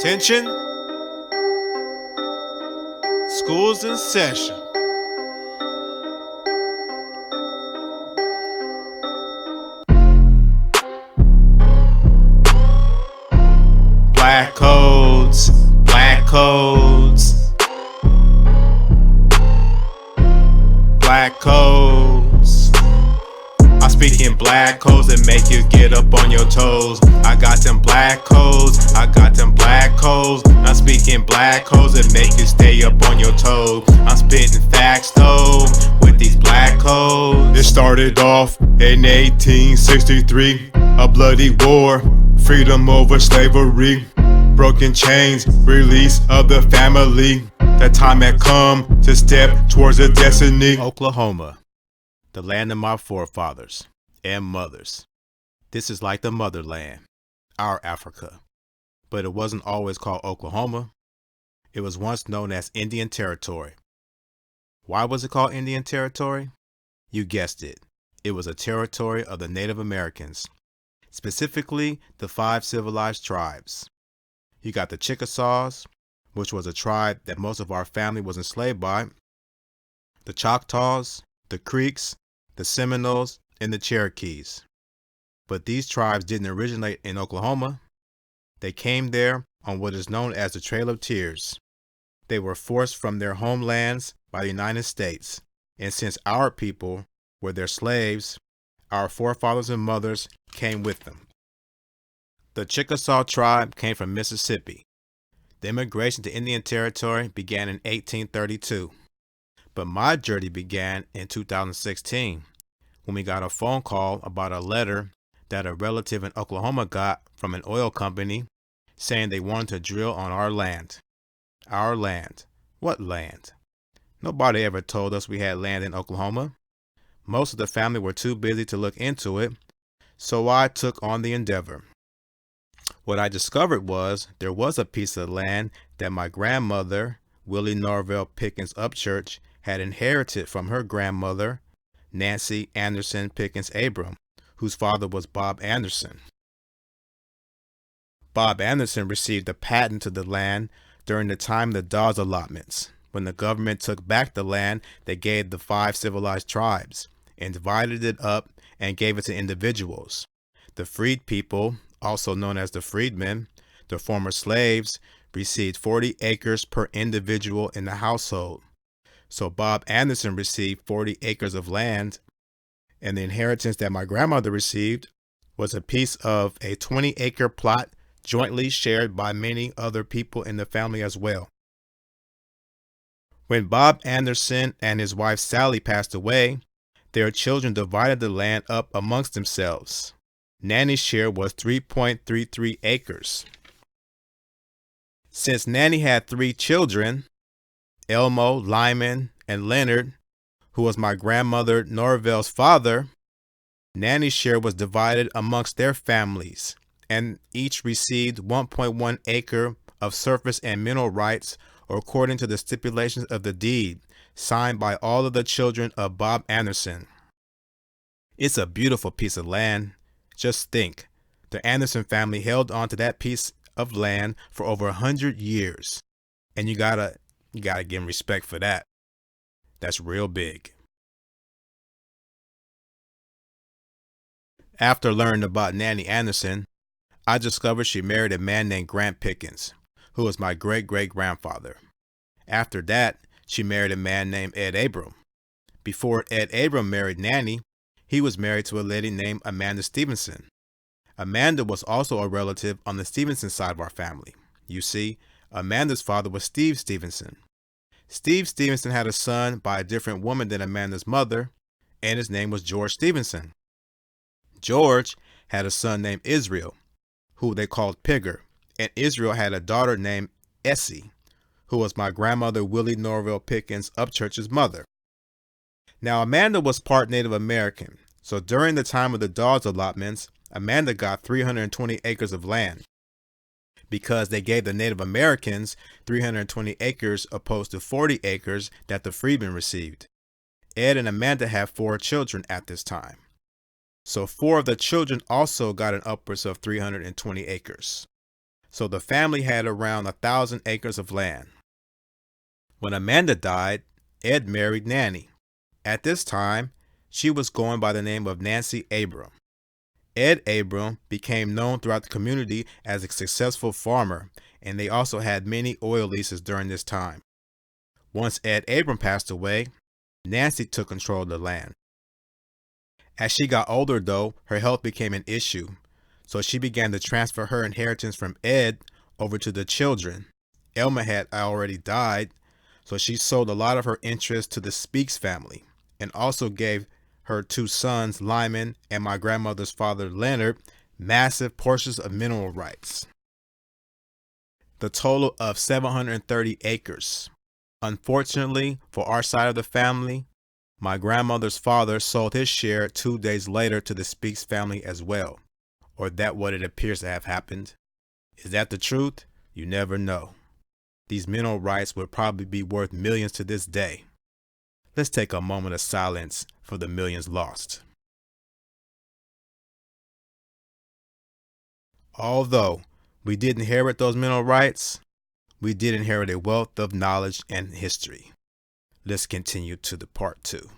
Attention, school's in session. Black codes, black codes, black codes. I speak in black codes that make you get up on your toes. I got them black codes, I got them black codes. I speak in black codes that make you stay up on your toes. I'm spitting facts though with these black codes. It started off in 1863, a bloody war, freedom over slavery, broken chains, release of the family. The time had come to step towards the destiny. Oklahoma, the land of my forefathers and mothers. This is like the motherland, our Africa. But it wasn't always called Oklahoma. It was once known as Indian Territory. Why was it called Indian Territory? You guessed it. It was a territory of the Native Americans, specifically the 5 civilized tribes. You got the Chickasaws, which was a tribe that most of our family was enslaved by, the Choctaws, the Creeks, the Seminoles, and the Cherokees. But these tribes didn't originate in Oklahoma. They came there on what is known as the Trail of Tears. They were forced from their homelands by the United States, and since our people were their slaves, our forefathers and mothers came with them. The Chickasaw tribe came from Mississippi. The immigration to Indian Territory began in 1832. But my journey began in 2016 when we got a phone call about a letter that a relative in Oklahoma got from an oil company saying they wanted to drill on our land. Our land. What land? Nobody ever told us we had land in Oklahoma. Most of the family were too busy to look into it, so I took on the endeavor. What I discovered was there was a piece of land that my grandmother, Willie Norvell Pickens Upchurch, had inherited from her grandmother, Nancy Anderson Pickens Abram, whose father was Bob Anderson. Bob Anderson received a patent to the land during the time of the Dawes allotments, when the government took back the land they gave the 5 civilized tribes and divided it up and gave it to individuals. The freed people, also known as the freedmen, the former slaves, received 40 acres per individual in the household. So Bob Anderson received 40 acres of land, and the inheritance that my grandmother received was a piece of a 20-acre plot jointly shared by many other people in the family as well. When Bob Anderson and his wife Sally passed away, their children divided the land up amongst themselves. Nanny's share was 3.33 acres. Since Nanny had 3 children, Elmo, Lyman, and Leonard, who was my grandmother Norvell's father, Nanny's share was divided amongst their families, and each received 1.1 acre of surface and mineral rights according to the stipulations of the deed, signed by all of the children of Bob Anderson. It's a beautiful piece of land. Just think, the Anderson family held on to that piece of land for over 100 years, and you gotta give them respect for that. That's real big. After learning about Nanny Anderson, I discovered she married a man named Grant Pickens, who was my great-great-grandfather. After that, she married a man named Ed Abram. Before Ed Abram married Nanny, he was married to a lady named Amanda Stevenson. Amanda was also a relative on the Stevenson side of our family. You see, Amanda's father was Steve Stevenson. Steve Stevenson had a son by a different woman than Amanda's mother, and his name was George Stevenson. George had a son named Israel, who they called Pigger, and Israel had a daughter named Essie, who was my grandmother Willie Norvell Pickens Upchurch's mother. Now, Amanda was part Native American, so during the time of the Dawes allotments, Amanda got 320 acres of land because they gave the Native Americans 320 acres opposed to 40 acres that the freedmen received. Ed and Amanda have 4 children at this time. So 4 of the children also got an upwards of 320 acres. So the family had around 1,000 acres of land. When Amanda died, Ed married Nanny. At this time, she was going by the name of Nancy Abram. Ed Abram became known throughout the community as a successful farmer, and they also had many oil leases during this time. Once Ed Abram passed away, Nancy took control of the land. As she got older, though, her health became an issue, so she began to transfer her inheritance from Ed over to the children. Elma had already died, so she sold a lot of her interest to the Speaks family and also gave her two sons, Lyman and my grandmother's father, Leonard, massive portions of mineral rights. The total of 730 acres. Unfortunately, for our side of the family, my grandmother's father sold his share 2 days later to the Speaks family as well. Or that what it appears to have happened. Is that the truth? You never know. These mineral rights would probably be worth millions to this day. Let's take a moment of silence for the millions lost. Although we didn't inherit those mineral rights, we did inherit a wealth of knowledge and history. Let's continue to the part 2.